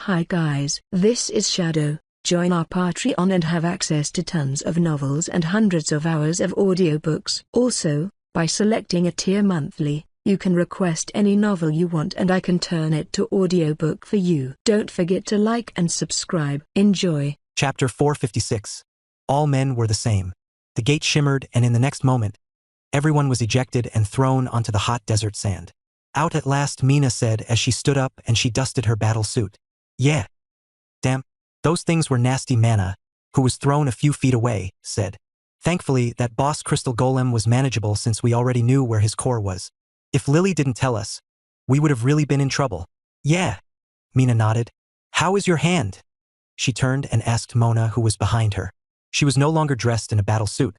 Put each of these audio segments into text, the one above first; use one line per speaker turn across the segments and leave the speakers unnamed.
Hi guys, this is Shadow. Join our Patreon and have access to tons of novels and hundreds of hours of audiobooks. Also, by selecting a tier monthly, you can request any novel you want and I can turn it to audiobook for you. Don't forget to like and subscribe. Enjoy.
Chapter 456. All men were the same. The gate shimmered, and in the next moment, everyone was ejected and thrown onto the hot desert sand. Out at last, Mina said as she stood up and she dusted her battle suit. Yeah. Damn. Those things were nasty. Mana, who was thrown a few feet away, said. Thankfully, that boss crystal golem was manageable since we already knew where his core was. If Lily didn't tell us, we would have really been in trouble. Yeah. Mina nodded. How is your hand? She turned and asked Mona, who was behind her. She was no longer dressed in a battle suit,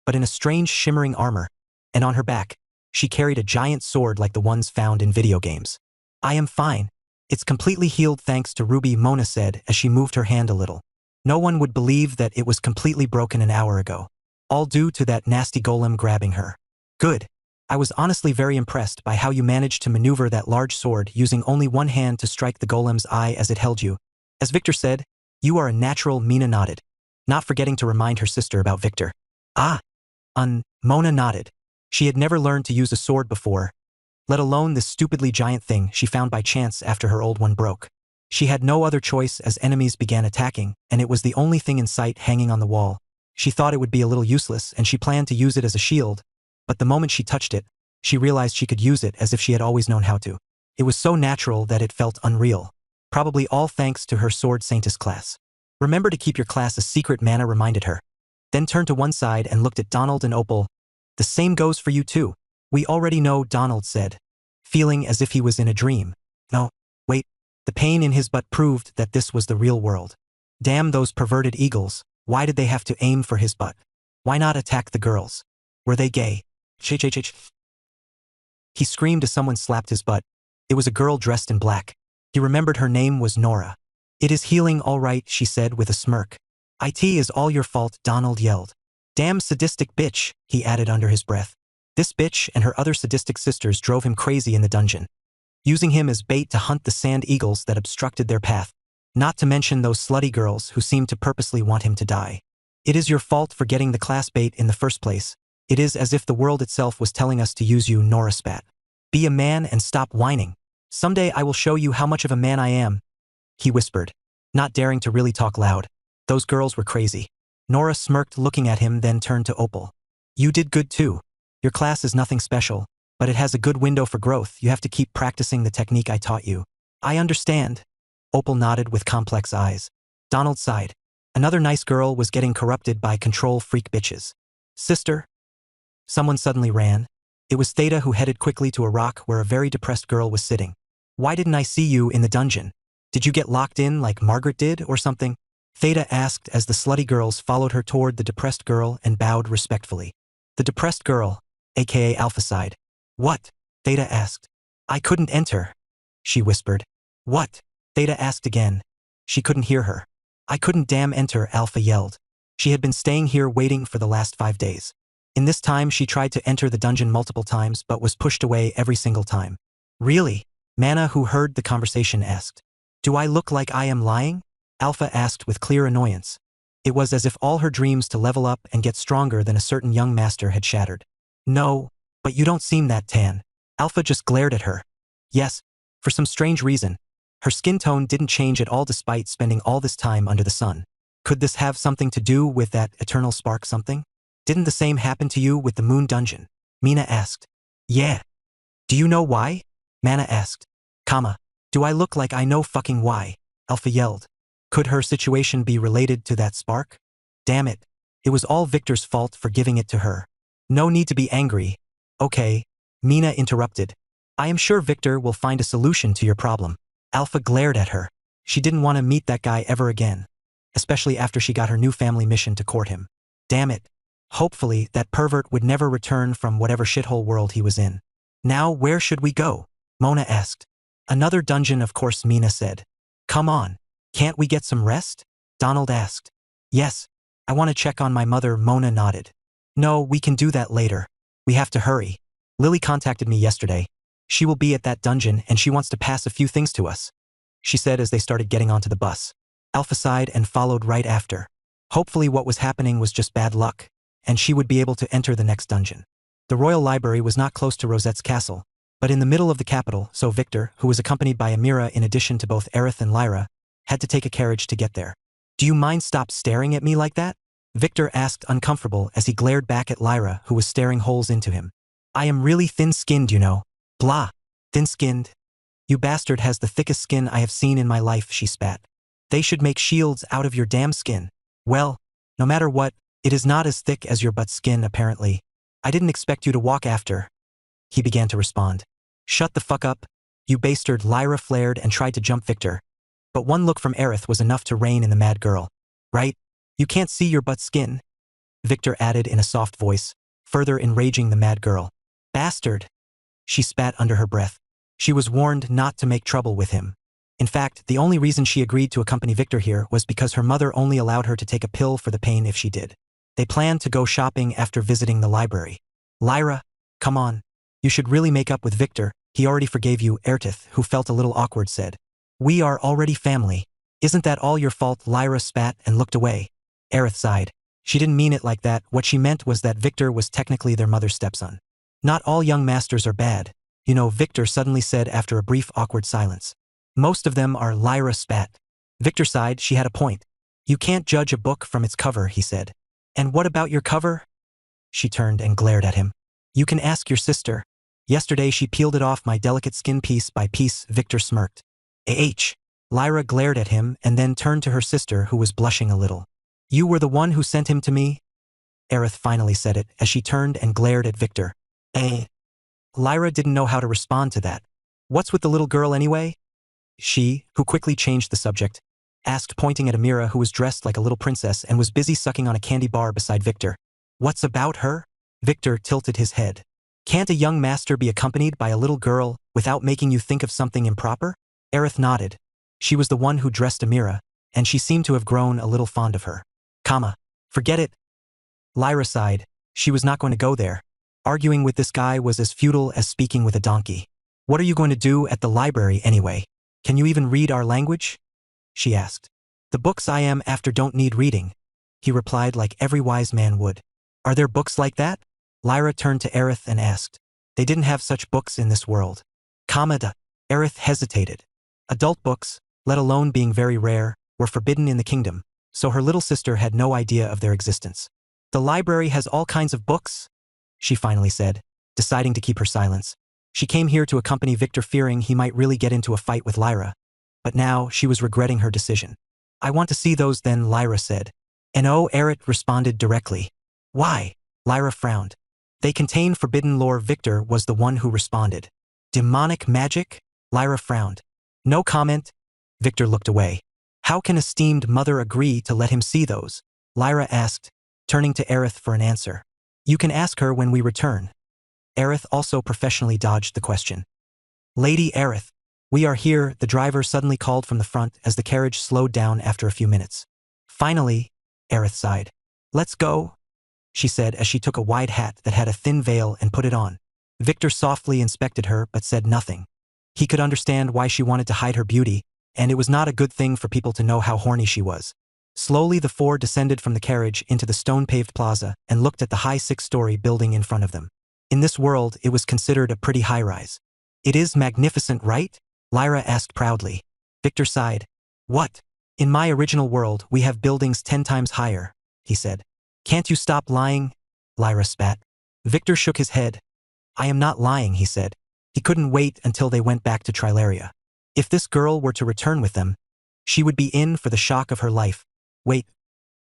but in a strange shimmering armor, and on her back, she carried a giant sword like the ones found in video games. I am fine. It's completely healed thanks to Ruby, Mona said as she moved her hand a little. No one would believe that it was completely broken an hour ago. All due to that nasty golem grabbing her. Good. I was honestly very impressed by how you managed to maneuver that large sword using only one hand to strike the golem's eye as it held you. As Victor said, you are a natural. Mina nodded, not forgetting to remind her sister about Victor. Mona nodded. She had never learned to use a sword before, let alone this stupidly giant thing she found by chance after her old one broke. She had no other choice as enemies began attacking, and it was the only thing in sight hanging on the wall. She thought it would be a little useless and she planned to use it as a shield, but the moment she touched it, she realized she could use it as if she had always known how to. It was so natural that it felt unreal, probably all thanks to her Sword Saintess class. Remember to keep your class a secret, Mana reminded her. Then turned to one side and looked at Donald and Opal. The same goes for you too. We already know, Donald said, feeling as if he was in a dream. No, wait, the pain in his butt proved that this was the real world. Damn those perverted eagles, why did they have to aim for his butt? Why not attack the girls? Were they gay? He screamed as someone slapped his butt. It was a girl dressed in black. He remembered her name was Nora. It is healing all right, she said with a smirk. It is all your fault, Donald yelled. Damn sadistic bitch, he added under his breath. This bitch and her other sadistic sisters drove him crazy in the dungeon, using him as bait to hunt the sand eagles that obstructed their path, not to mention those slutty girls who seemed to purposely want him to die. It is your fault for getting the class bait in the first place. It is as if the world itself was telling us to use you, Nora spat. Be a man and stop whining. Someday I will show you how much of a man I am, he whispered, not daring to really talk loud. Those girls were crazy. Nora smirked, looking at him, then turned to Opal. You did good too. Your class is nothing special, but it has a good window for growth. You have to keep practicing the technique I taught you. I understand. Opal nodded with complex eyes. Donald sighed. Another nice girl was getting corrupted by control freak bitches. Sister? Someone suddenly ran. It was Theta, who headed quickly to a rock where a very depressed girl was sitting. Why didn't I see you in the dungeon? Did you get locked in like Margaret did or something? Theta asked as the slutty girls followed her toward the depressed girl and bowed respectfully. The depressed girl, aka Alpha, sighed. What? Theta asked. I couldn't enter, she whispered. What? Theta asked again. She couldn't hear her. I couldn't damn enter, Alpha yelled. She had been staying here waiting for the last 5 days. In this time she tried to enter the dungeon multiple times but was pushed away every single time. Really? Mana, who heard the conversation, asked. Do I look like I am lying? Alpha asked with clear annoyance. It was as if all her dreams to level up and get stronger than a certain young master had shattered. No, but you don't seem that tan. Alpha just glared at her. Yes, for some strange reason, her skin tone didn't change at all despite spending all this time under the sun. Could this have something to do with that eternal spark something? Didn't the same happen to you with the moon dungeon? Mina asked. Yeah. Do you know why? Mana asked. Do I look like I know fucking why? Alpha yelled. Could her situation be related to that spark? Damn it. It was all Victor's fault for giving it to her. No need to be angry. Okay. Mina interrupted. I am sure Victor will find a solution to your problem. Alpha glared at her. She didn't want to meet that guy ever again, especially after she got her new family mission to court him. Damn it. Hopefully that pervert would never return from whatever shithole world he was in. Now where should we go? Mona asked. Another dungeon, of course, Mina said. Come on. Can't we get some rest? Donald asked. Yes. I want to check on my mother, Mona nodded. No, we can do that later. We have to hurry. Lily contacted me yesterday. She will be at that dungeon and she wants to pass a few things to us. she said as they started getting onto the bus. Alpha sighed and followed right after. Hopefully what was happening was just bad luck, and she would be able to enter the next dungeon. The Royal Library was not close to Rosette's castle, but in the middle of the capital, so Victor, who was accompanied by Amira in addition to both Aerith and Lyra, had to take a carriage to get there. Do you mind stop staring at me like that? Victor asked, uncomfortable, as he glared back at Lyra, who was staring holes into him. I am really thin-skinned, you know. Blah. Thin-skinned. You bastard has the thickest skin I have seen in my life, she spat. They should make shields out of your damn skin. Well, no matter what, it is not as thick as your butt skin, apparently. I didn't expect you to walk after. He began to respond. Shut the fuck up, you bastard, Lyra flared and tried to jump Victor. But one look from Aerith was enough to rein in the mad girl. Right? You can't see your butt skin? Victor added in a soft voice, further enraging the mad girl. Bastard! She spat under her breath. She was warned not to make trouble with him. In fact, the only reason she agreed to accompany Victor here was because her mother only allowed her to take a pill for the pain if she did. They planned to go shopping after visiting the library. Lyra, come on. You should really make up with Victor, he already forgave you, Aerith, who felt a little awkward, said. We are already family. Isn't that all your fault? Lyra spat and looked away. Aerith sighed. She didn't mean it like that, what she meant was that Victor was technically their mother's stepson. Not all young masters are bad, you know, Victor suddenly said after a brief awkward silence. Most of them are. Lyra spat. Victor sighed, she had a point. You can't judge a book from its cover, he said. And what about your cover? She turned and glared at him. You can ask your sister. Yesterday she peeled it off my delicate skin piece by piece, Victor smirked. Lyra glared at him and then turned to her sister, who was blushing a little. You were the one who sent him to me? Aerith finally said it as she turned and glared at Victor. Lyra didn't know how to respond to that. What's with the little girl anyway? She, who quickly changed the subject, asked, pointing at Amira, who was dressed like a little princess and was busy sucking on a candy bar beside Victor. What's about her? Victor tilted his head. Can't a young master be accompanied by a little girl without making you think of something improper? Aerith nodded. She was the one who dressed Amira, and she seemed to have grown a little fond of her. Forget it. Lyra sighed. She was not going to go there. Arguing with this guy was as futile as speaking with a donkey. What are you going to do at the library anyway? Can you even read our language? She asked. The books I am after don't need reading, he replied like every wise man would. Are there books like that? Lyra turned to Aerith and asked. They didn't have such books in this world. Aerith hesitated. Adult books, let alone being very rare, were forbidden in the kingdom, so her little sister had no idea of their existence. The library has all kinds of books, she finally said, deciding to keep her silence. She came here to accompany Victor, fearing he might really get into a fight with Lyra. But now she was regretting her decision. I want to see those then, Lyra said. And oh, Aerith responded directly. Why? Lyra frowned. They contain forbidden lore. Victor was the one who responded. Demonic magic? Lyra frowned. No comment. Victor looked away. How can esteemed mother agree to let him see those? Lyra asked, turning to Aerith for an answer. You can ask her when we return. Aerith also professionally dodged the question. Lady Aerith, we are here, the driver suddenly called from the front as the carriage slowed down after a few minutes. Finally, Aerith sighed. Let's go, she said as she took a wide hat that had a thin veil and put it on. Victor softly inspected her but said nothing. He could understand why she wanted to hide her beauty, and it was not a good thing for people to know how horny she was. Slowly the four descended from the carriage into the stone-paved plaza and looked at the high 6-story building in front of them. In this world, it was considered a pretty high-rise. It is magnificent, right? Lyra asked proudly. Victor sighed. What? In my original world, we have buildings 10 times higher, he said. Can't you stop lying? Lyra spat. Victor shook his head. I am not lying, he said. He couldn't wait until they went back to Trilaria. If this girl were to return with them, she would be in for the shock of her life. Wait.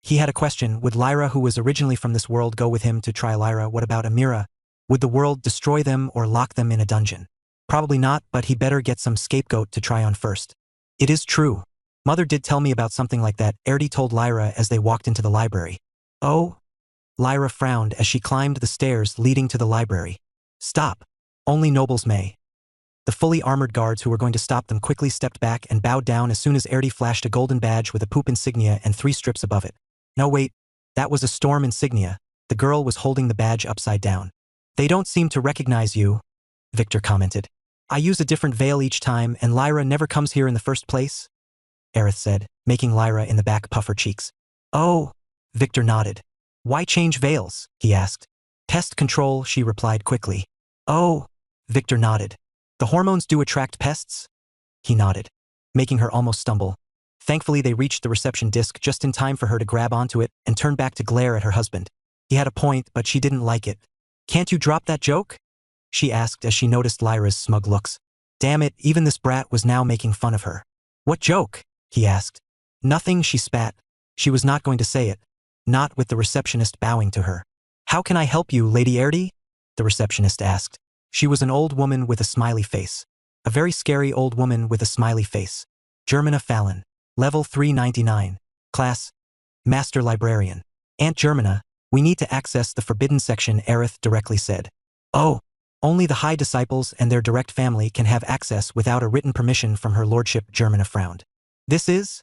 He had a question. Would Lyra, who was originally from this world, go with him to Trilaria? What about Amira? Would the world destroy them or lock them in a dungeon? Probably not, but he better get some scapegoat to try on first. It is true. Mother did tell me about something like that, Erdi told Lyra as they walked into the library. Oh? Lyra frowned as she climbed the stairs leading to the library. Stop. Only nobles may. The fully armored guards who were going to stop them quickly stepped back and bowed down as soon as Erdi flashed a golden badge with a poop insignia and 3 strips above it. No wait, that was a storm insignia. The girl was holding the badge upside down. They don't seem to recognize you, Victor commented. I use a different veil each time and Lyra never comes here in the first place? Aerith said, making Lyra in the back puff her cheeks. Oh, Victor nodded. Why change veils? He asked. Pest control, she replied quickly. Oh, Victor nodded. The hormones do attract pests? He nodded, making her almost stumble. Thankfully, they reached the reception desk just in time for her to grab onto it and turn back to glare at her husband. He had a point, but she didn't like it. Can't you drop that joke? She asked as she noticed Lyra's smug looks. Damn it, even this brat was now making fun of her. What joke? He asked. Nothing, she spat. She was not going to say it. Not with the receptionist bowing to her. How can I help you, Lady Erdi? The receptionist asked. She was an old woman with a smiley face. A very scary old woman with a smiley face. Germana Fallon. Level 399. Class. Master Librarian. Aunt Germana, we need to access the forbidden section, Aerith directly said. Oh. Only the high disciples and their direct family can have access without a written permission from her lordship. Germana frowned. This is?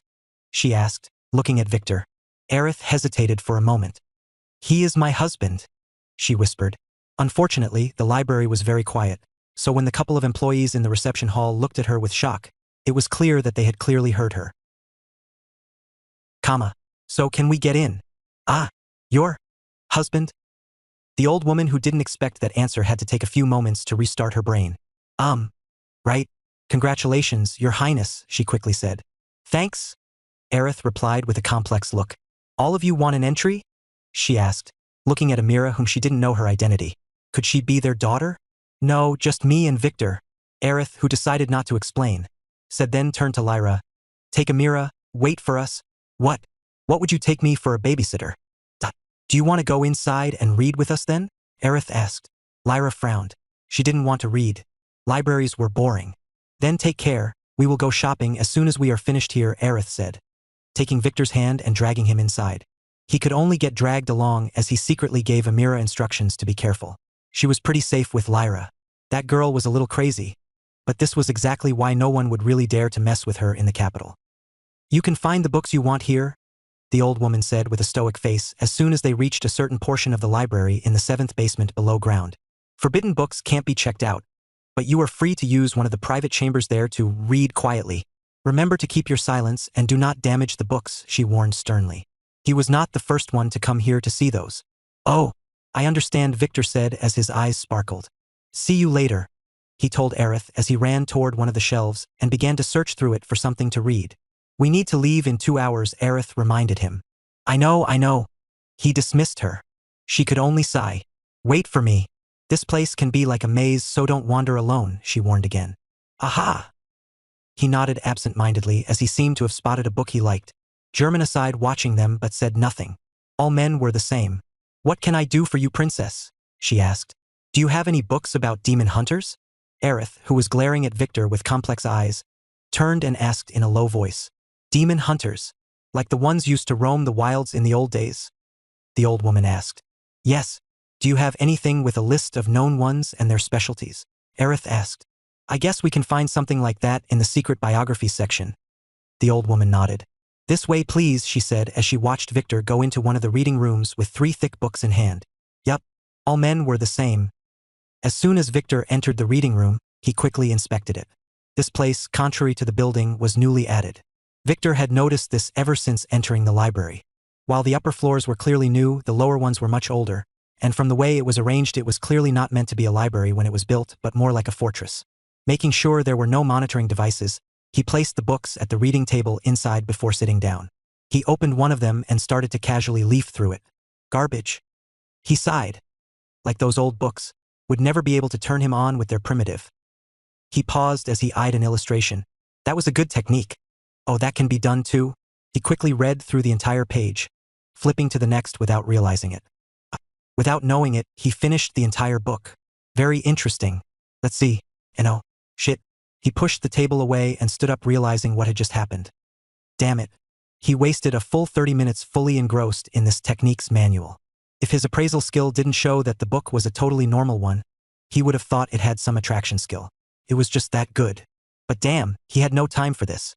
She asked, looking at Victor. Aerith hesitated for a moment. He is my husband, she whispered. Unfortunately, the library was very quiet, so when the couple of employees in the reception hall looked at her with shock, it was clear that they had clearly heard her. So can we get in? Ah, your husband? The old woman who didn't expect that answer had to take a few moments to restart her brain. Right? Congratulations, Your Highness, she quickly said. Thanks, Aerith replied with a complex look. All of you want an entry? She asked, looking at Amira whom she didn't know her identity. Could she be their daughter? No, just me and Victor. Aerith, who decided not to explain, said, then turned to Lyra. Take Amira, wait for us. What? What would you take me for a babysitter? Do you want to go inside and read with us then? Aerith asked. Lyra frowned. She didn't want to read. Libraries were boring. Then take care, we will go shopping as soon as we are finished here, Aerith said, taking Victor's hand and dragging him inside. He could only get dragged along as he secretly gave Amira instructions to be careful. She was pretty safe with Lyra. That girl was a little crazy, but this was exactly why no one would really dare to mess with her in the capital. You can find the books you want here, the old woman said with a stoic face as soon as they reached a certain portion of the library in the 7th basement below ground. Forbidden books can't be checked out, but you are free to use one of the private chambers there to read quietly. Remember to keep your silence and do not damage the books, she warned sternly. He was not the first one to come here to see those. Oh, I understand, Victor said as his eyes sparkled. See you later, he told Aerith as he ran toward one of the shelves and began to search through it for something to read. We need to leave in 2 hours, Aerith reminded him. I know. He dismissed her. She could only sigh. Wait for me. This place can be like a maze, so don't wander alone, she warned again. Aha! He nodded absent-mindedly as he seemed to have spotted a book he liked. Germana sighed watching them but said nothing. All men were the same. What can I do for you, princess? She asked. Do you have any books about demon hunters? Aerith, who was glaring at Victor with complex eyes, turned and asked in a low voice. Demon hunters, like the ones used to roam the wilds in the old days? The old woman asked. Yes. Do you have anything with a list of known ones and their specialties? Aerith asked. I guess we can find something like that in the secret biography section. The old woman nodded. This way please, she said as she watched Victor go into one of the reading rooms with 3 thick books in hand. Yup, all men were the same. As soon as Victor entered the reading room, he quickly inspected it. This place, contrary to the building, was newly added. Victor had noticed this ever since entering the library. While the upper floors were clearly new, the lower ones were much older, and from the way it was arranged it was clearly not meant to be a library when it was built, but more like a fortress. Making sure there were no monitoring devices, he placed the books at the reading table inside before sitting down. He opened one of them and started to casually leaf through it. Garbage. He sighed. Like those old books, would never be able to turn him on with their primitive. He paused as he eyed an illustration. That was a good technique. Oh, that can be done too? He quickly read through the entire page, flipping to the next without realizing it. Without knowing it, he finished the entire book. Very interesting. Let's see. Shit. He pushed the table away and stood up realizing what had just happened. Damn it. He wasted a full 30 minutes fully engrossed in this techniques manual. If his appraisal skill didn't show that the book was a totally normal one, he would have thought it had some attraction skill. It was just that good. But damn, he had no time for this.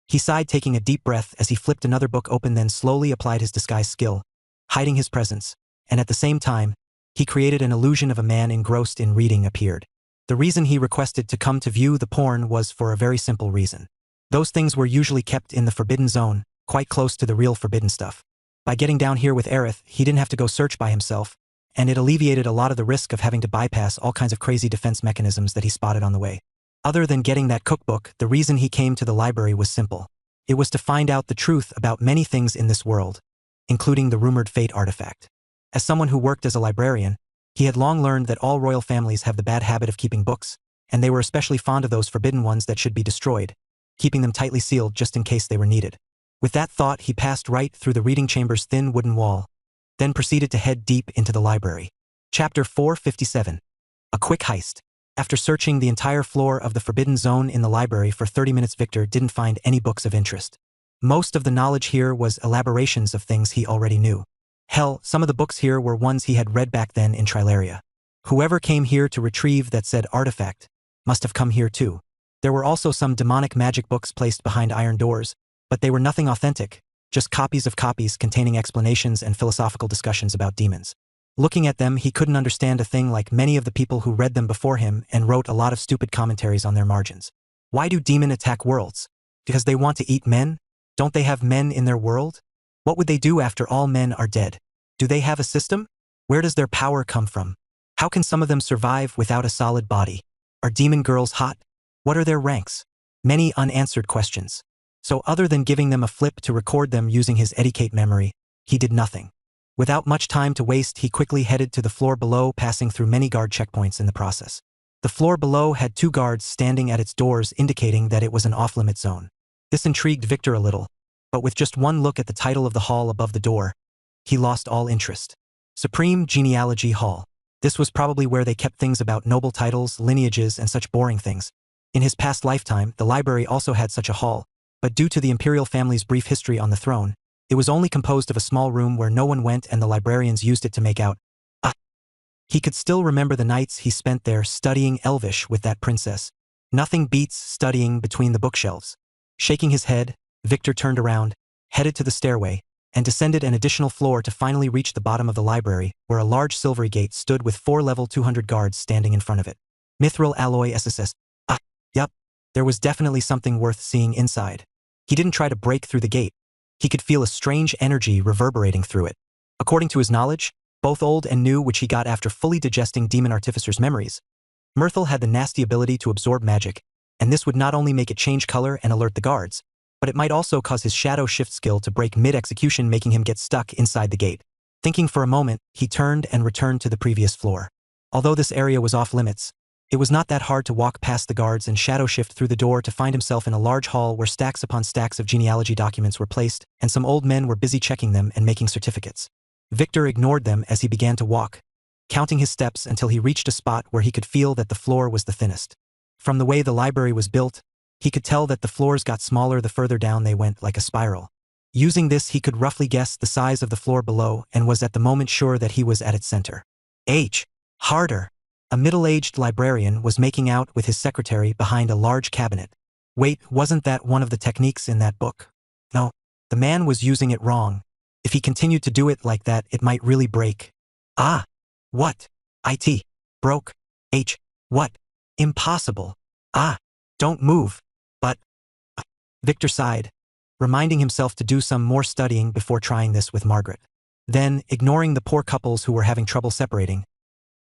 He sighed, taking a deep breath as he flipped another book open, then slowly applied his disguise skill, hiding his presence, and at the same time, he created an illusion of a man engrossed in reading appeared. The reason he requested to come to view the porn was for a very simple reason. Those things were usually kept in the forbidden zone, quite close to the real forbidden stuff. By getting down here with Aerith, he didn't have to go search by himself, and it alleviated a lot of the risk of having to bypass all kinds of crazy defense mechanisms that he spotted on the way. Other than getting that cookbook, the reason he came to the library was simple. It was to find out the truth about many things in this world, including the rumored fate artifact. As someone who worked as a librarian, he had long learned that all royal families have the bad habit of keeping books, and they were especially fond of those forbidden ones that should be destroyed, keeping them tightly sealed just in case they were needed. With that thought, he passed right through the reading chamber's thin wooden wall, then proceeded to head deep into the library. Chapter 457. A quick heist. After searching the entire floor of the forbidden zone in the library for 30 minutes, Victor didn't find any books of interest. Most of the knowledge here was elaborations of things he already knew. Hell, some of the books here were ones he had read back then in Trilaria. Whoever came here to retrieve that said artifact must have come here too. There were also some demonic magic books placed behind iron doors, but they were nothing authentic, just copies of copies containing explanations and philosophical discussions about demons. Looking at them, he couldn't understand a thing like many of the people who read them before him and wrote a lot of stupid commentaries on their margins. Why do demons attack worlds? Because they want to eat men? Don't they have men in their world? What would they do after all men are dead? Do they have a system? Where does their power come from? How can some of them survive without a solid body? Are demon girls hot? What are their ranks? Many unanswered questions. So other than giving them a flip to record them using his etiquette memory, he did nothing. Without much time to waste, he quickly headed to the floor below, passing through many guard checkpoints in the process. The floor below had 2 guards standing at its doors, indicating that it was an off-limit zone. This intrigued Victor a little, but with just one look at the title of the hall above the door, he lost all interest. Supreme Genealogy Hall. This was probably where they kept things about noble titles, lineages, and such boring things. In his past lifetime, the library also had such a hall, but due to the imperial family's brief history on the throne, it was only composed of a small room where no one went, and the librarians used it to make out. He could still remember the nights he spent there studying Elvish with that princess. Nothing beats studying between the bookshelves. Shaking his head, Victor turned around, headed to the stairway, and descended an additional floor to finally reach the bottom of the library, where a large silvery gate stood with 4 level 200 guards standing in front of it. Mithril alloy SSS. Yup, there was definitely something worth seeing inside. He didn't try to break through the gate. He could feel a strange energy reverberating through it. According to his knowledge, both old and new, which he got after fully digesting Demon Artificer's memories, Mirthel had the nasty ability to absorb magic, and this would not only make it change color and alert the guards, but it might also cause his shadow shift skill to break mid-execution, making him get stuck inside the gate. Thinking for a moment, he turned and returned to the previous floor. Although this area was off limits, it was not that hard to walk past the guards and shadow shift through the door to find himself in a large hall where stacks upon stacks of genealogy documents were placed, and some old men were busy checking them and making certificates. Victor ignored them as he began to walk, counting his steps until he reached a spot where he could feel that the floor was the thinnest. From the way the library was built, he could tell that the floors got smaller the further down they went, like a spiral. Using this, he could roughly guess the size of the floor below and was at the moment sure that he was at its center. Harder. A middle-aged librarian was making out with his secretary behind a large cabinet. Wait, wasn't that one of the techniques in that book? No, the man was using it wrong. If he continued to do it like that, it might really break. What? Broke. What? Impossible. Don't move. But... Victor sighed, reminding himself to do some more studying before trying this with Margaret. Then, ignoring the poor couples who were having trouble separating,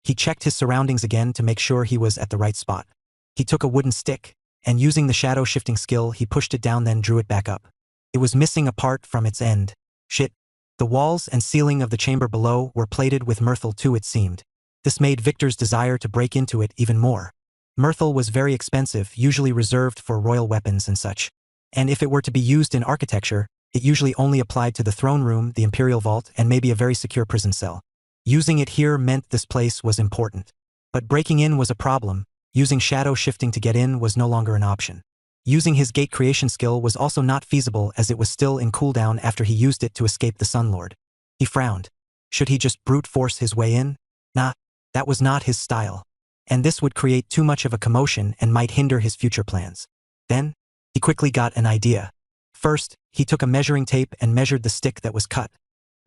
he checked his surroundings again to make sure he was at the right spot. He took a wooden stick, and using the shadow shifting skill, he pushed it down, then drew it back up. It was missing a part from its end. Shit. The walls and ceiling of the chamber below were plated with Mirthel too, it seemed. This made Victor's desire to break into it even more. Mirthel was very expensive, usually reserved for royal weapons and such. And if it were to be used in architecture, it usually only applied to the throne room, the imperial vault, and maybe a very secure prison cell. Using it here meant this place was important. But breaking in was a problem. Using shadow shifting to get in was no longer an option. Using his gate creation skill was also not feasible, as it was still in cooldown after he used it to escape the Sun Lord. He frowned. Should he just brute force his way in? Nah, that was not his style. And this would create too much of a commotion and might hinder his future plans. Then, he quickly got an idea. First, he took a measuring tape and measured the stick that was cut,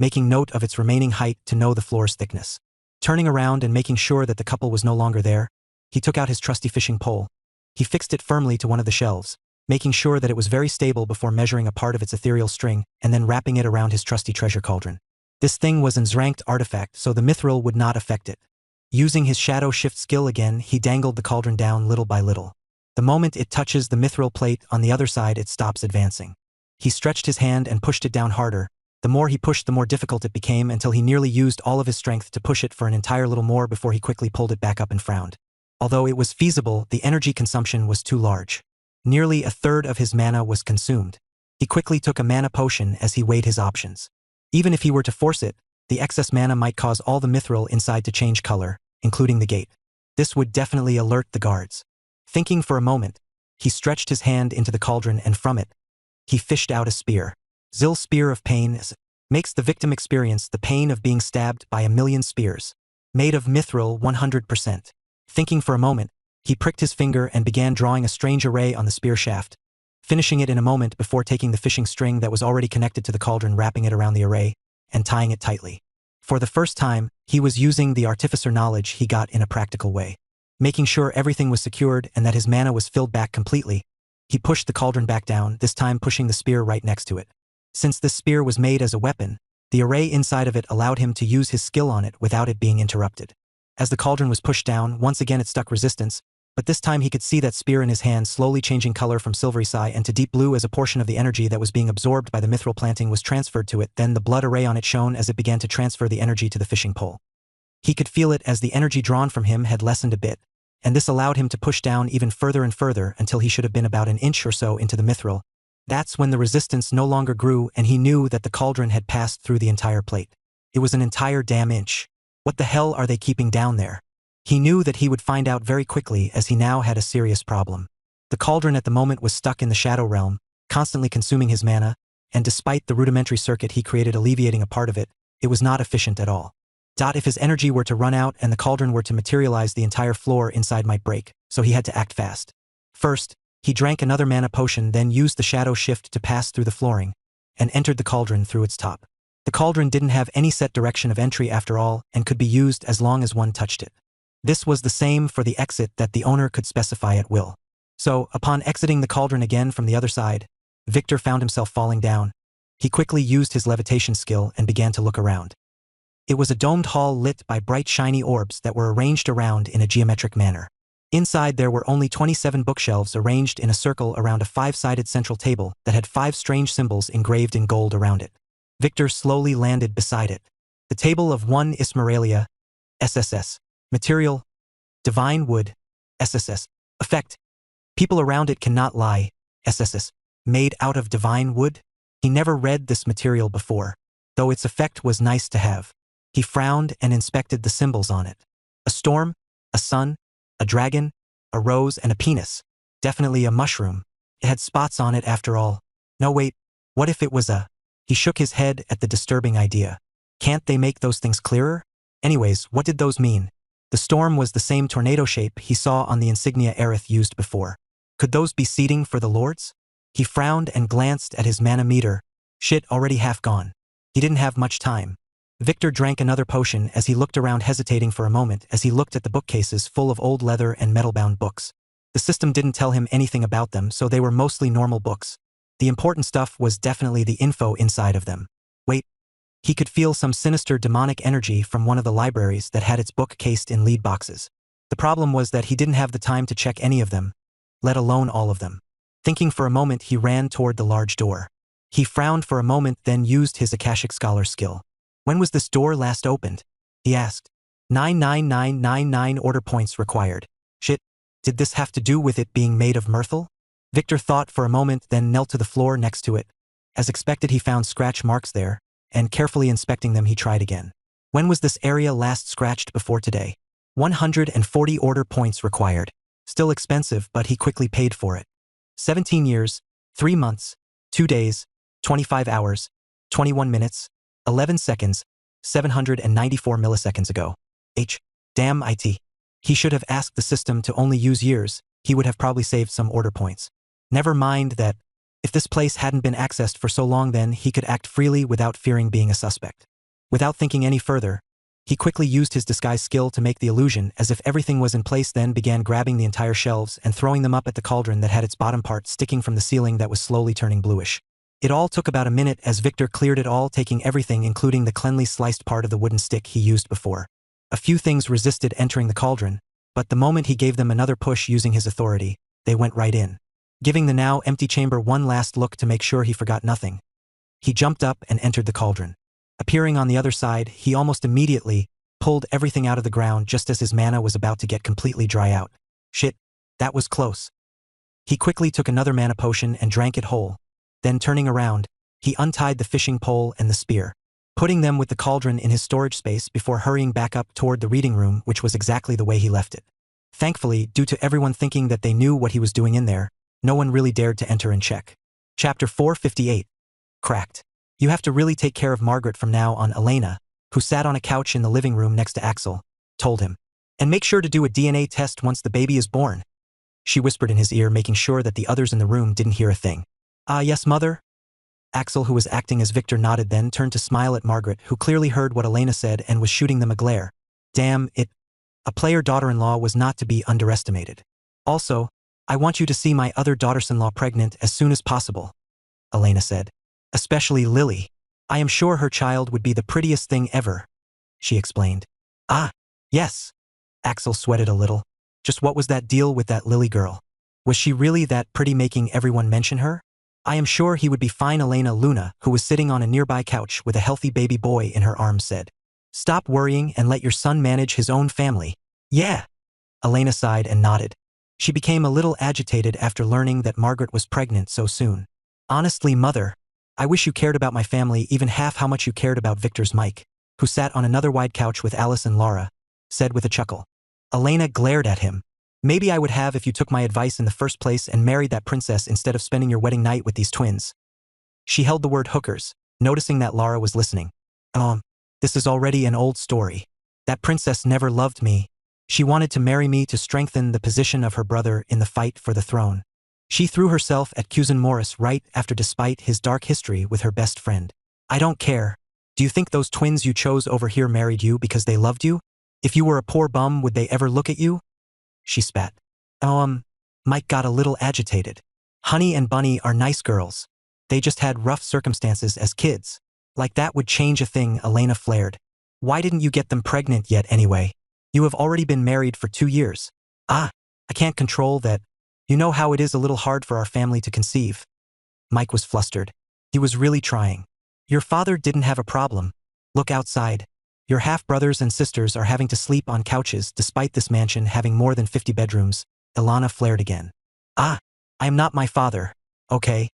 making note of its remaining height to know the floor's thickness. Turning around and making sure that the couple was no longer there, He took out his trusty fishing pole. He fixed it firmly to one of the shelves, making sure that it was very stable before measuring a part of its ethereal string and then wrapping it around his trusty treasure cauldron. This thing was an ranked artifact, so the mithril would not affect it. Using his shadow shift skill again, he dangled the cauldron down little by little. The moment it touches the mithril plate on the other side, it stops advancing. He stretched his hand and pushed it down harder. The more he pushed, the more difficult it became, until he nearly used all of his strength to push it for an entire little more before he quickly pulled it back up and frowned. Although it was feasible, the energy consumption was too large. Nearly a third of his mana was consumed. He quickly took a mana potion as he weighed his options. Even if he were to force it, the excess mana might cause all the mithril inside to change color, including the gate. This would definitely alert the guards. Thinking for a moment, he stretched his hand into the cauldron and from it, he fished out a spear. Zill's Spear of Pain makes the victim experience the pain of being stabbed by 1,000,000 spears. Made of mithril 100%. Thinking for a moment, he pricked his finger and began drawing a strange array on the spear shaft, finishing it in a moment before taking the fishing string that was already connected to the cauldron, wrapping it around the array, and tying it tightly. For the first time, he was using the artificer knowledge he got in a practical way. Making sure everything was secured and that his mana was filled back completely, he pushed the cauldron back down, this time pushing the spear right next to it. Since this spear was made as a weapon, the array inside of it allowed him to use his skill on it without it being interrupted. As the cauldron was pushed down, once again it stuck resistance, but this time he could see that spear in his hand slowly changing color from silvery sai and to deep blue as a portion of the energy that was being absorbed by the mithril planting was transferred to it. Then the blood array on it shone as it began to transfer the energy to the fishing pole. He could feel it as the energy drawn from him had lessened a bit, and this allowed him to push down even further and further until he should have been about an inch or so into the mithril. That's when the resistance no longer grew and he knew that the cauldron had passed through the entire plate. It was an entire damn inch. What the hell are they keeping down there? He knew that he would find out very quickly, as he now had a serious problem. The cauldron at the moment was stuck in the shadow realm, constantly consuming his mana, and despite the rudimentary circuit he created alleviating a part of it, it was not efficient at all. If his energy were to run out and the cauldron were to materialize, the entire floor inside might break, so he had to act fast. First, he drank another mana potion, then used the shadow shift to pass through the flooring, and entered the cauldron through its top. The cauldron didn't have any set direction of entry after all, and could be used as long as one touched it. This was the same for the exit that the owner could specify at will. So, upon exiting the cauldron again from the other side, Victor found himself falling down. He quickly used his levitation skill and began to look around. It was a domed hall lit by bright shiny orbs that were arranged around in a geometric manner. Inside there were only 27 bookshelves arranged in a circle around a 5-sided central table that had 5 strange symbols engraved in gold around it. Victor slowly landed beside it. The table of 1 Ismeralia, SSS. Material, Divine Wood, SSS. Effect, people around it cannot lie, SSS. Made out of divine wood? He never read this material before, though its effect was nice to have. He frowned and inspected the symbols on it. A storm, a sun, a dragon, a rose, and a penis. Definitely a mushroom. It had spots on it after all. No wait, what if it was a... He shook his head at the disturbing idea. Can't they make those things clearer? Anyways, what did those mean? The storm was the same tornado shape he saw on the insignia Aerith used before. Could those be seating for the lords? He frowned and glanced at his mana meter. Shit, already half gone. He didn't have much time. Victor drank another potion as he looked around, hesitating for a moment as he looked at the bookcases full of old leather and metal-bound books. The system didn't tell him anything about them, so they were mostly normal books. The important stuff was definitely the info inside of them. Wait. He could feel some sinister demonic energy from one of the libraries that had its book cased in lead boxes. The problem was that he didn't have the time to check any of them, let alone all of them. Thinking for a moment, he ran toward the large door. He frowned for a moment, then used his Akashic Scholar skill. When was this door last opened? He asked. 99999 order points required. Shit, did this have to do with it being made of myrtle? Victor thought for a moment, then knelt to the floor next to it. As expected, he found scratch marks there, and carefully inspecting them, he tried again. When was this area last scratched before today? 140 order points required. Still expensive, but he quickly paid for it. 17 years, 3 months, 2 days, 25 hours, 21 minutes, 11 seconds, 794 milliseconds ago. Damn it. He should have asked the system to only use years. He would have probably saved some order points. Never mind that. If this place hadn't been accessed for so long, then he could act freely without fearing being a suspect. Without thinking any further, He quickly used his disguise skill to make the illusion as if everything was in place, then began grabbing the entire shelves and throwing them up at the cauldron that had its bottom part sticking from the ceiling that was slowly turning bluish. It all took about a minute as Victor cleared it all, taking everything including the cleanly sliced part of the wooden stick he used before. A few things resisted entering the cauldron, but the moment he gave them another push using his authority, they went right in. Giving the now empty chamber one last look to make sure he forgot nothing, he jumped up and entered the cauldron. Appearing on the other side, he almost immediately pulled everything out of the ground just as his mana was about to get completely dry out. Shit, that was close. He quickly took another mana potion and drank it whole. Then turning around, he untied the fishing pole and the spear, putting them with the cauldron in his storage space before hurrying back up toward the reading room, which was exactly the way he left it. Thankfully, due to everyone thinking that they knew what he was doing in there, no one really dared to enter and check. Chapter 458. Cracked. You have to really take care of Margaret from now on, Elena, who sat on a couch in the living room next to Axel, told him. And make sure to do a DNA test once the baby is born. She whispered in his ear, making sure that the others in the room didn't hear a thing. Yes, mother? Axel, who was acting as Victor, nodded, then turned to smile at Margaret, who clearly heard what Elena said and was shooting them a glare. Damn it. A player daughter-in-law was not to be underestimated. Also, I want you to see my other daughters-in-law pregnant as soon as possible, Elena said. Especially Lily. I am sure her child would be the prettiest thing ever, she explained. Yes. Axel sweated a little. Just what was that deal with that Lily girl? Was she really that pretty, making everyone mention her? I am sure he would be fine, Luna, who was sitting on a nearby couch with a healthy baby boy in her arms, said. Stop worrying and let your son manage his own family. Yeah. Elena sighed and nodded. She became a little agitated after learning that Margaret was pregnant so soon. Honestly, mother, I wish you cared about my family even half how much you cared about Victor's. Mike, who sat on another wide couch with Alice and Laura, said with a chuckle. Elena glared at him. Maybe I would have if you took my advice in the first place and married that princess instead of spending your wedding night with these twins. She held the word hookers, noticing that Laura was listening. This is already an old story. That princess never loved me. She wanted to marry me to strengthen the position of her brother in the fight for the throne. She threw herself at Cousin Morris right after, despite his dark history with her best friend. I don't care. Do you think those twins you chose over here married you because they loved you? If you were a poor bum, would they ever look at you? She spat. Mike got a little agitated. Honey and Bunny are nice girls. They just had rough circumstances as kids. Like that would change a thing, Elena flared. Why didn't you get them pregnant yet anyway? You have already been married for 2 years. I can't control that. You know how it is a little hard for our family to conceive. Mike was flustered. He was really trying. Your father didn't have a problem. Look outside. Your half-brothers and sisters are having to sleep on couches despite this mansion having more than 50 bedrooms, Ilana flared again. I am not my father, okay?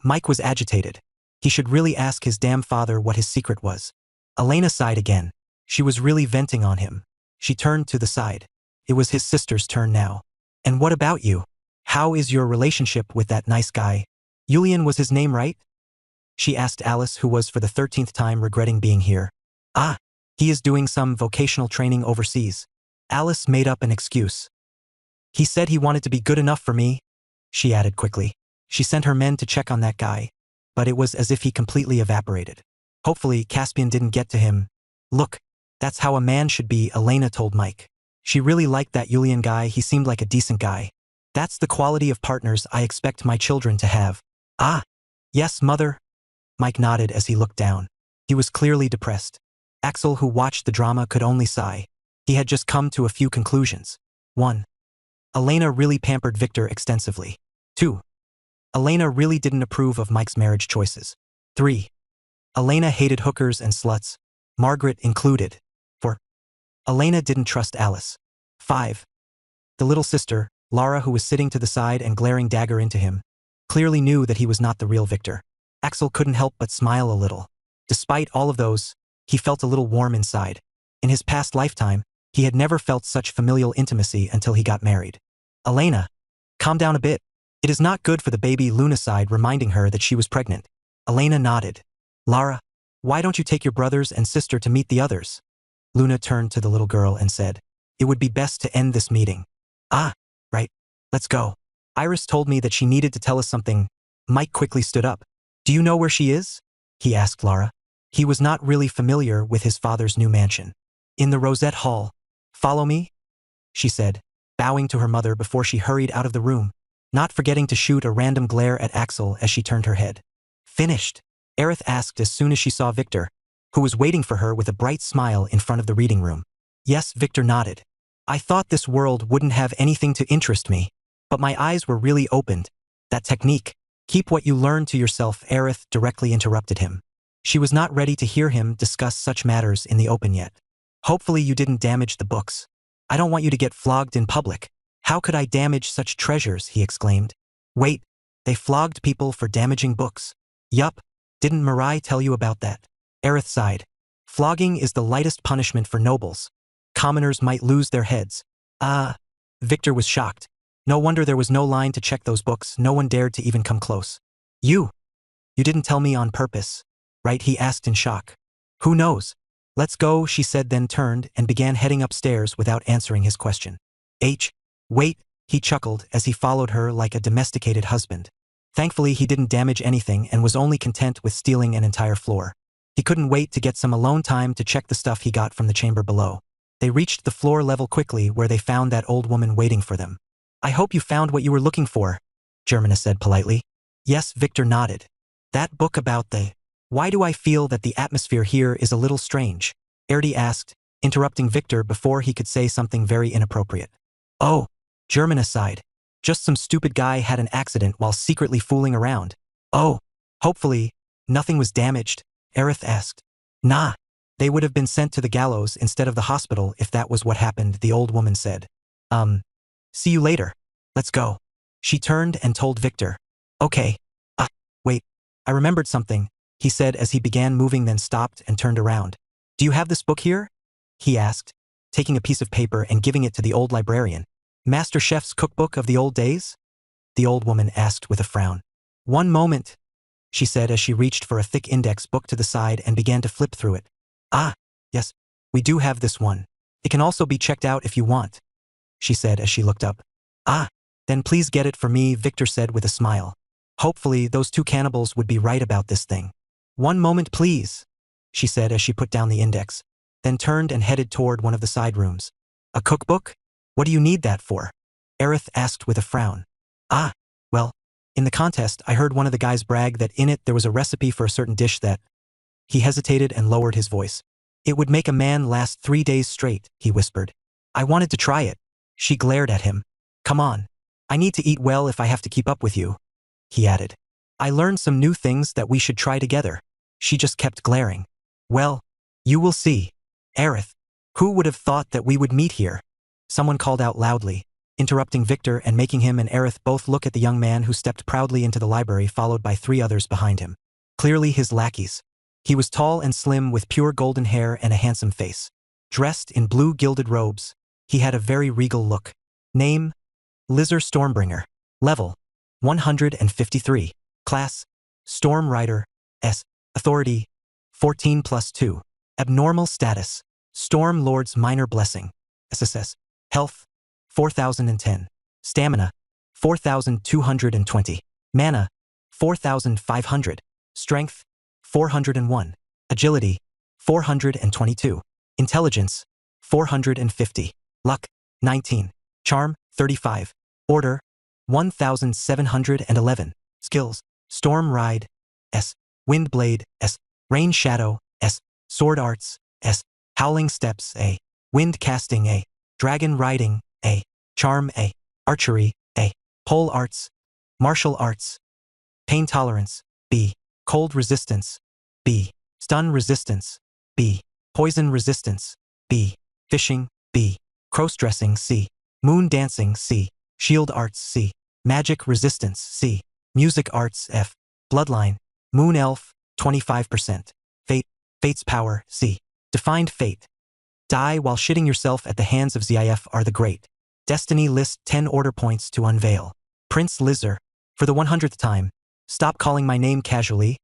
Mike was agitated. He should really ask his damn father what his secret was. Elena sighed again. She was really venting on him. She turned to the side. It was his sister's turn now. And what about you? How is your relationship with that nice guy? Julian was his name, right? She asked Alice, who was for the 13th time regretting being here. He is doing some vocational training overseas. Alice made up an excuse. He said he wanted to be good enough for me, she added quickly. She sent her men to check on that guy, but it was as if he completely evaporated. Hopefully, Caspian didn't get to him. Look, that's how a man should be, Elena told Mike. She really liked that Julian guy. He seemed like a decent guy. That's the quality of partners I expect my children to have. Yes, mother. Mike nodded as he looked down. He was clearly depressed. Axel, who watched the drama, could only sigh. He had just come to a few conclusions. 1. Elena really pampered Victor extensively. 2. Elena really didn't approve of Mike's marriage choices. 3. Elena hated hookers and sluts, Margaret included. 4. Elena didn't trust Alice. 5. The little sister, Lara, who was sitting to the side and glaring dagger into him, clearly knew that he was not the real Victor. Axel couldn't help but smile a little. Despite all of those, he felt a little warm inside. In his past lifetime, he had never felt such familial intimacy until he got married. Elena, calm down a bit. It is not good for the baby, Luna sighed, reminding her that she was pregnant. Elena nodded. Lara, why don't you take your brothers and sister to meet the others? Luna turned to the little girl and said, it would be best to end this meeting. Right. Let's go. Iris told me that she needed to tell us something. Mike quickly stood up. Do you know where she is? He asked Lara. He was not really familiar with his father's new mansion. In the Rosette Hall. Follow me? She said, bowing to her mother before she hurried out of the room, not forgetting to shoot a random glare at Axel as she turned her head. Finished? Aerith asked as soon as she saw Victor, who was waiting for her with a bright smile in front of the reading room. Yes, Victor nodded. I thought this world wouldn't have anything to interest me, but my eyes were really opened. That technique, keep what you learn to yourself, Aerith directly interrupted him. She was not ready to hear him discuss such matters in the open yet. Hopefully you didn't damage the books. I don't want you to get flogged in public. How could I damage such treasures, he exclaimed. Wait, they flogged people for damaging books. Yup, didn't Mirai tell you about that? Aerith sighed. Flogging is the lightest punishment for nobles. Commoners might lose their heads. Victor was shocked. No wonder there was no line to check those books, no one dared to even come close. You didn't tell me on purpose, right? He asked in shock. Who knows? Let's go, she said, then turned and began heading upstairs without answering his question. Wait, he chuckled as he followed her like a domesticated husband. Thankfully, he didn't damage anything and was only content with stealing an entire floor. He couldn't wait to get some alone time to check the stuff he got from the chamber below. They reached the floor level quickly where they found that old woman waiting for them. I hope you found what you were looking for, Germana said politely. Yes, Victor nodded. That book about the... Why do I feel that the atmosphere here is a little strange? Erdi asked, interrupting Victor before he could say something very inappropriate. Oh, Germana sighed. Just some stupid guy had an accident while secretly fooling around. Oh, hopefully, nothing was damaged, Aerith asked. Nah, they would have been sent to the gallows instead of the hospital if that was what happened, the old woman said. See you later. Let's go. She turned and told Victor. Okay. Wait, I remembered something, he said as he began moving, then stopped and turned around. Do you have this book here? He asked, taking a piece of paper and giving it to the old librarian. Master Chef's cookbook of the old days? The old woman asked with a frown. One moment, she said as she reached for a thick index book to the side and began to flip through it. Yes, we do have this one. It can also be checked out if you want, she said as she looked up. Then please get it for me, Victor said with a smile. Hopefully those two cannibals would be right about this thing. One moment please, she said as she put down the index, then turned and headed toward one of the side rooms. A cookbook? What do you need that for? Aerith asked with a frown. Well, in the contest I heard one of the guys brag that in it there was a recipe for a certain dish that... He hesitated and lowered his voice. It would make a man last 3 days straight, he whispered. I wanted to try it. She glared at him. Come on. I need to eat well if I have to keep up with you, he added. I learned some new things that we should try together. She just kept glaring. Well, you will see. Aerith, who would have thought that we would meet here? Someone called out loudly, interrupting Victor and making him and Aerith both look at the young man who stepped proudly into the library, followed by 3 others behind him. Clearly his lackeys. He was tall and slim with pure golden hair and a handsome face. Dressed in blue gilded robes, he had a very regal look. Name? Lizzer Stormbringer. Level? 153. Class? Storm Rider. S. Authority? 14+2. Abnormal status? Storm Lord's Minor Blessing. SSS. Health? 4010. Stamina? 4220. Mana? 4500. Strength? 401. Agility? 422. Intelligence? 450. Luck? 19. Charm? 35. Order? 1711. Skills? Storm Ride? S. Wind Blade? S. Rain Shadow? S. Sword Arts? S. Howling Steps? A. Wind Casting? A. Dragon Riding? A. Charm? A. Archery? A. Pole Arts? Martial Arts? Pain Tolerance? B. Cold Resistance? B. Stun Resistance? B. Poison Resistance? B. Fishing? B. Cross-dressing? C. Moon Dancing? C. Shield Arts? C. Magic Resistance? C. Music Arts? F. Bloodline? Moon Elf? 25%. Fate? Fate's Power? C. Defined Fate. Die while shitting yourself at the hands of ZIF are the great. Destiny list 10 order points to unveil. Prince Lizzer. For the 100th time. Stop calling my name casually.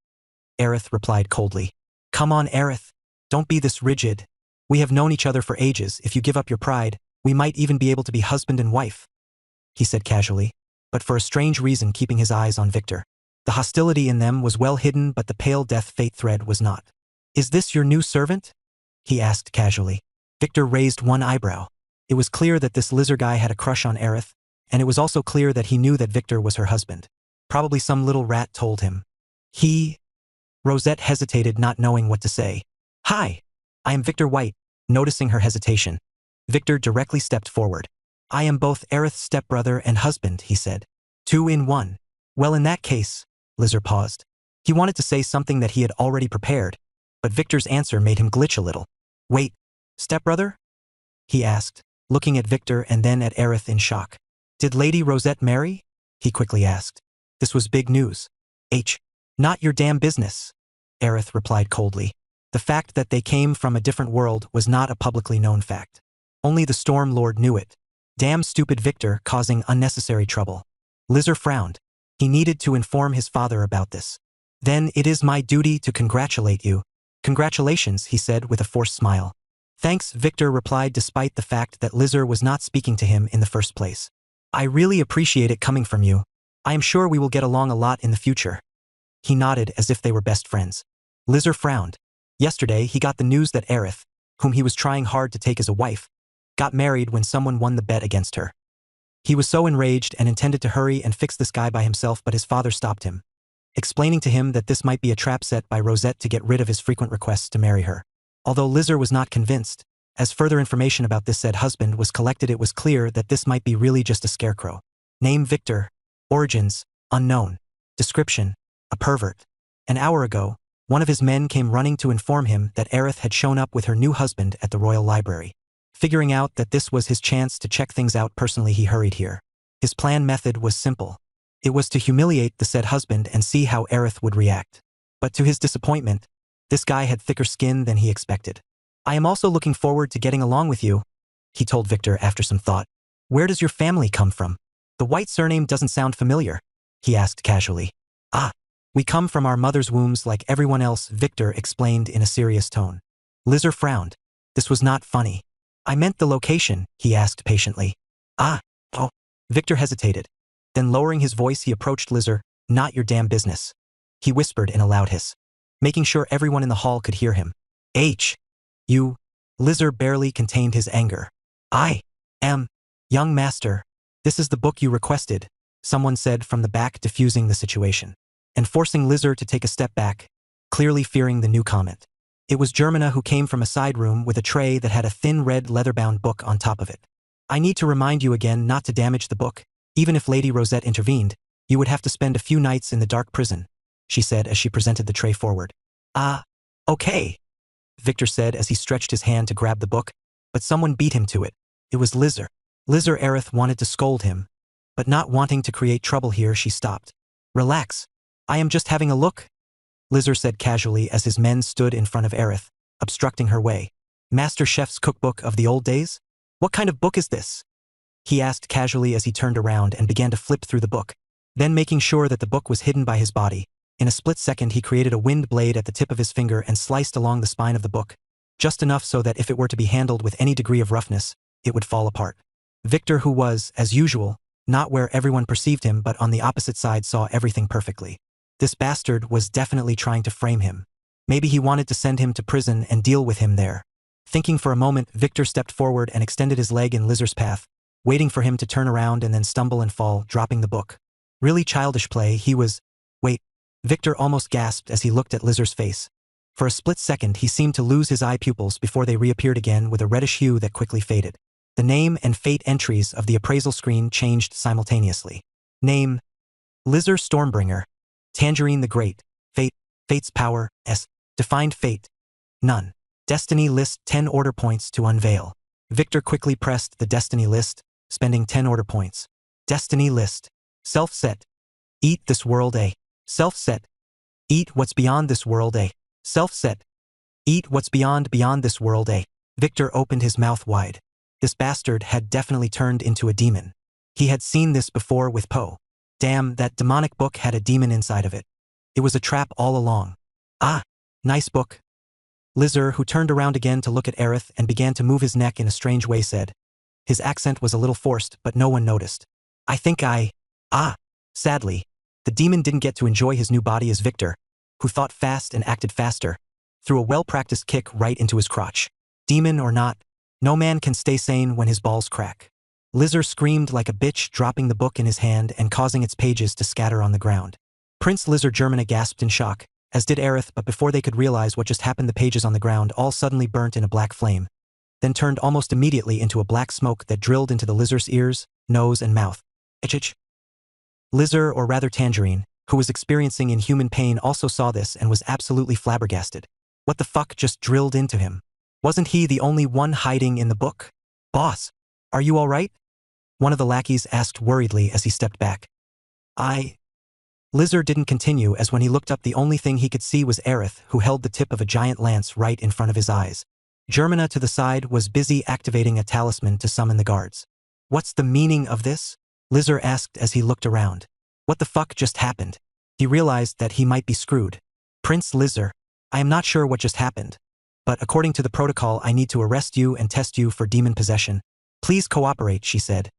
Aerith replied coldly. Come on, Aerith. Don't be this rigid. We have known each other for ages. If you give up your pride, we might even be able to be husband and wife, he said casually, but for a strange reason keeping his eyes on Victor. The hostility in them was well hidden, but the pale death fate thread was not. Is this your new servant? He asked casually. Victor raised one eyebrow. It was clear that this lizard guy had a crush on Aerith, and it was also clear that he knew that Victor was her husband. Probably some little rat told him. Rosette hesitated, not knowing what to say. Hi, I am Victor White. Noticing her hesitation, Victor directly stepped forward. I am both Aerith's stepbrother and husband, he said. 2 in 1. Well, in that case, Lizard paused. He wanted to say something that he had already prepared, but Victor's answer made him glitch a little. Wait, stepbrother? He asked, looking at Victor and then at Aerith in shock. Did Lady Rosette marry? He quickly asked. This was big news. Not your damn business, Aerith replied coldly. The fact that they came from a different world was not a publicly known fact. Only the Storm Lord knew it. Damn stupid Victor, causing unnecessary trouble. Lizard frowned. He needed to inform his father about this. Then it is my duty to congratulate you. Congratulations, he said with a forced smile. Thanks, Victor replied, despite the fact that Lizard was not speaking to him in the first place. I really appreciate it coming from you. I am sure we will get along a lot in the future. He nodded as if they were best friends. Lizard frowned. Yesterday, he got the news that Aerith, whom he was trying hard to take as a wife, got married when someone won the bet against her. He was so enraged and intended to hurry and fix this guy by himself, but his father stopped him, explaining to him that this might be a trap set by Rosette to get rid of his frequent requests to marry her. Although Lizard was not convinced, as further information about this said husband was collected, it was clear that this might be really just a scarecrow. Name Victor. Origins, unknown. Description, a pervert. An hour ago, one of his men came running to inform him that Aerith had shown up with her new husband at the Royal Library. Figuring out that this was his chance to check things out personally, he hurried here. His plan method was simple. It was to humiliate the said husband and see how Aerith would react. But to his disappointment, this guy had thicker skin than he expected. I am also looking forward to getting along with you, he told Victor after some thought. Where does your family come from? The White surname doesn't sound familiar, he asked casually. We come from our mother's wombs like everyone else, Victor explained in a serious tone. Lizard frowned. This was not funny. I meant the location, he asked patiently. Victor hesitated. Then lowering his voice, he approached Lizard. Not your damn business, he whispered in a loud hiss, making sure everyone in the hall could hear him. You. Lizard barely contained his anger. I am. Young master. This is the book you requested, someone said from the back, diffusing the situation and forcing Lizard to take a step back, clearly fearing the new comment. It was Germana, who came from a side room with a tray that had a thin red leather-bound book on top of it. I need to remind you again not to damage the book. Even if Lady Rosette intervened, you would have to spend a few nights in the dark prison, she said as she presented the tray forward. Okay, Victor said as he stretched his hand to grab the book, but someone beat him to it. It was Lizard. Aerith wanted to scold him, but not wanting to create trouble here, she stopped. Relax. I am just having a look, Lizard said casually as his men stood in front of Aerith, obstructing her way. Master Chef's cookbook of the old days? What kind of book is this? He asked casually as he turned around and began to flip through the book. Then, making sure that the book was hidden by his body, in a split second he created a wind blade at the tip of his finger and sliced along the spine of the book, just enough so that if it were to be handled with any degree of roughness, it would fall apart. Victor, who was, as usual, not where everyone perceived him but on the opposite side, saw everything perfectly. This bastard was definitely trying to frame him. Maybe he wanted to send him to prison and deal with him there. Thinking for a moment, Victor stepped forward and extended his leg in Lizard's path, waiting for him to turn around and then stumble and fall, dropping the book. Really childish play. Wait. Victor almost gasped as he looked at Lizard's face. For a split second he seemed to lose his eye pupils before they reappeared again with a reddish hue that quickly faded. The name and fate entries of the appraisal screen changed simultaneously. Name: Lizard Stormbringer. Tangerine the Great. Fate: Fate's power, S. Defined fate: none. Destiny list: 10 order points to unveil. Victor quickly pressed the destiny list, spending 10 order points. Destiny list. Self-set. Eat this world A. Self-set. Eat what's beyond this world A. Self-set. Eat what's beyond this world A. Victor opened his mouth wide. This bastard had definitely turned into a demon. He had seen this before with Poe. Damn, that demonic book had a demon inside of it. It was a trap all along. Nice book. Lizard, who turned around again to look at Aerith and began to move his neck in a strange way, said. His accent was a little forced, but no one noticed. Sadly, the demon didn't get to enjoy his new body as Victor, who thought fast and acted faster, threw a well-practiced kick right into his crotch. Demon or not, No man can stay sane when his balls crack. Lizard screamed like a bitch, dropping the book in his hand and causing its pages to scatter on the ground. Prince Lizard Germana gasped in shock, as did Aerith, but before they could realize what just happened, the pages on the ground all suddenly burnt in a black flame, then turned almost immediately into a black smoke that drilled into the lizard's ears, nose, and mouth. Itch. Lizard, or rather Tangerine, who was experiencing inhuman pain, also saw this and was absolutely flabbergasted. What the fuck just drilled into him? Wasn't he the only one hiding in the book? Boss, are you all right? One of the lackeys asked worriedly as he stepped back. Lizard didn't continue, as when he looked up the only thing he could see was Aerith, who held the tip of a giant lance right in front of his eyes. Germana to the side was busy activating a talisman to summon the guards. What's the meaning of this? Lizard asked as he looked around. What the fuck just happened? He realized that he might be screwed. Prince Lizard, I am not sure what just happened, but according to the protocol I need to arrest you and test you for demon possession. Please cooperate, she said,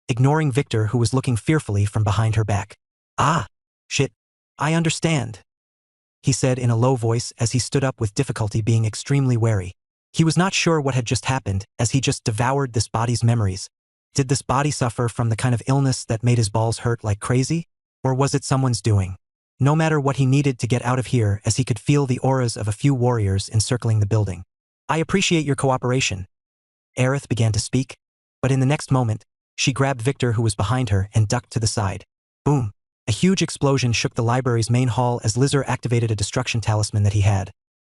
ignoring Victor, who was looking fearfully from behind her back. Shit, I understand, he said in a low voice as he stood up with difficulty, being extremely wary. He was not sure what had just happened, as he just devoured this body's memories. Did this body suffer from the kind of illness that made his balls hurt like crazy? Or was it someone's doing? No matter what, he needed to get out of here, as he could feel the auras of a few warriors encircling the building. I appreciate your cooperation, Aerith began to speak, but in the next moment, she grabbed Victor, who was behind her, and ducked to the side. Boom! A huge explosion shook the library's main hall as Lizard activated a destruction talisman that he had.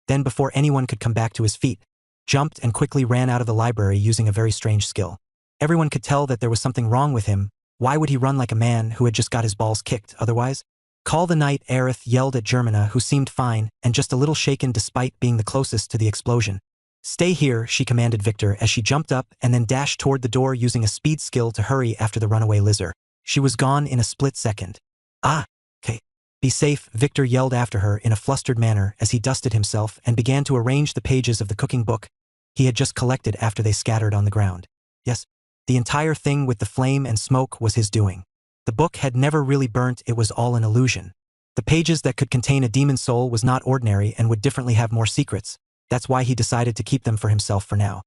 Then, before anyone could come back to his feet, jumped and quickly ran out of the library using a very strange skill. Everyone could tell that there was something wrong with him. Why would he run like a man who had just got his balls kicked otherwise? Call the night, Aerith yelled at Germana, who seemed fine and just a little shaken despite being the closest to the explosion. Stay here, she commanded Victor as she jumped up and then dashed toward the door using a speed skill to hurry after the runaway Lizard. She was gone in a split second. Okay. Be safe, Victor yelled after her in a flustered manner as he dusted himself and began to arrange the pages of the cooking book he had just collected after they scattered on the ground. Yes, the entire thing with the flame and smoke was his doing. The book had never really burnt, it was all an illusion. The pages that could contain a demon soul was not ordinary and would definitely have more secrets. That's why he decided to keep them for himself for now.